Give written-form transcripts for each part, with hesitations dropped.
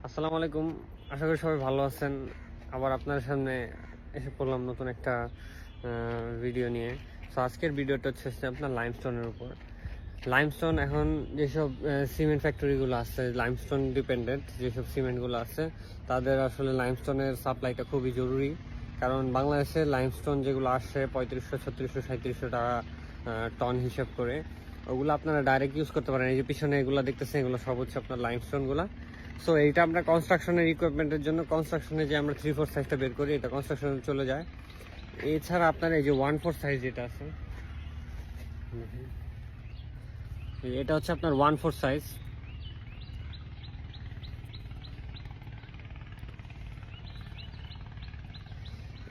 আসসালামু আলাইকুম। আশা করি সবাই ভালো আছেন। আবার আপনার সামনে এসে পড়লাম নতুন একটা ভিডিও নিয়ে। সো আজকের ভিডিওটা হচ্ছে আপনার লাইমস্টোনের উপর। লাইমস্টোন এখন যেসব সিমেন্ট ফ্যাক্টরিগুলো আছে, লাইমস্টোন ডিপেন্ডেন্ট যেসব সিমেন্টগুলো আছে, তাদের আসলে লাইমস্টোনের সাপ্লাইটা খুবই জরুরি। কারণ বাংলাদেশে লাইমস্টোন যেগুলো আসে 3500, 3600, 3700 টাকা টন হিসাব করে, ওগুলো আপনারা ডাইরেক্ট ইউজ করতে পারেন। এই যে পিছনে এগুলো দেখতেছেন, এগুলো সব হচ্ছে আপনার লাইমস্টোনগুলো। সো এইটা আমরা কনস্ট্রাকশনের ইকুইপমেন্টের জন্য, কনস্ট্রাকশনে যে আমরা 3/4 সাইজটা বের করি, এটা কনস্ট্রাকশনে চলে যায়। এছাড়া আপনার এই যে 1/4 সাইজ যেটা আছে, এটা হচ্ছে আপনার 1/4 সাইজ।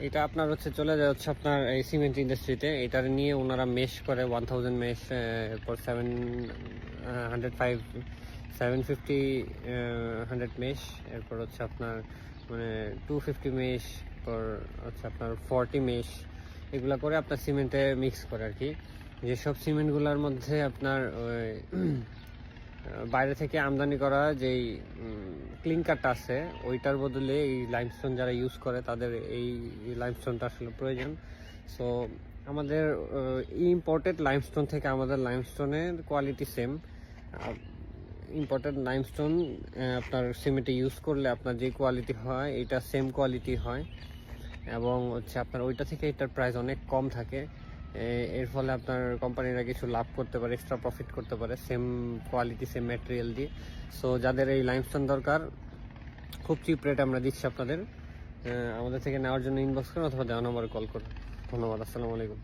এটা আপনার হচ্ছে চলে যায় হচ্ছে আপনার এই সিমেন্ট ইন্ডাস্ট্রিতে। এটা নিয়ে ওনারা মেশ করে 1000 মেশ, এরপর 750 100 মেশ, এরপর হচ্ছে আপনার মানে 250 মেশ, পর হচ্ছে আপনার 40 মেশ, এগুলা করে আপনার সিমেন্টে মিক্স করে আর কি। যেসব সিমেন্টগুলোর মধ্যে আপনার বাইরে থেকে আমদানি করা যেই ক্লিংকারটা আছে, ওইটার বদলে এই লাইমস্টোন যারা ইউজ করে তাদের এই লাইমস্টোনটা আসলে প্রয়োজন। সো আমাদের ইম্পোর্টেড লাইমস্টোন থেকে আমাদের লাইমস্টোনের কোয়ালিটি সেম। ইম্পোর্টেড লাইমস্টোন আপনার সিমেন্টে ইউজ করলে আপনার যে কোয়ালিটি হয় এটা সেম কোয়ালিটি হয়, এবং হচ্ছে আপনার ওইটা থেকে এটার প্রাইস অনেক কম থাকে। এর ফলে আপনার কোম্পানিরা কিছু লাভ করতে পারে, এক্সট্রা প্রফিট করতে পারে সেম কোয়ালিটি সেম ম্যাটেরিয়াল দিয়ে। সো যাদের এই লাইমস্টোন দরকার, খুব চিপ রেট আমরা দিচ্ছি আপনাদের। আমাদের থেকে নেওয়ার জন্য ইনবক্স করুন অথবা দেওয়া নম্বরে কল করুন। ধন্যবাদ। আসসালামু আলাইকুম।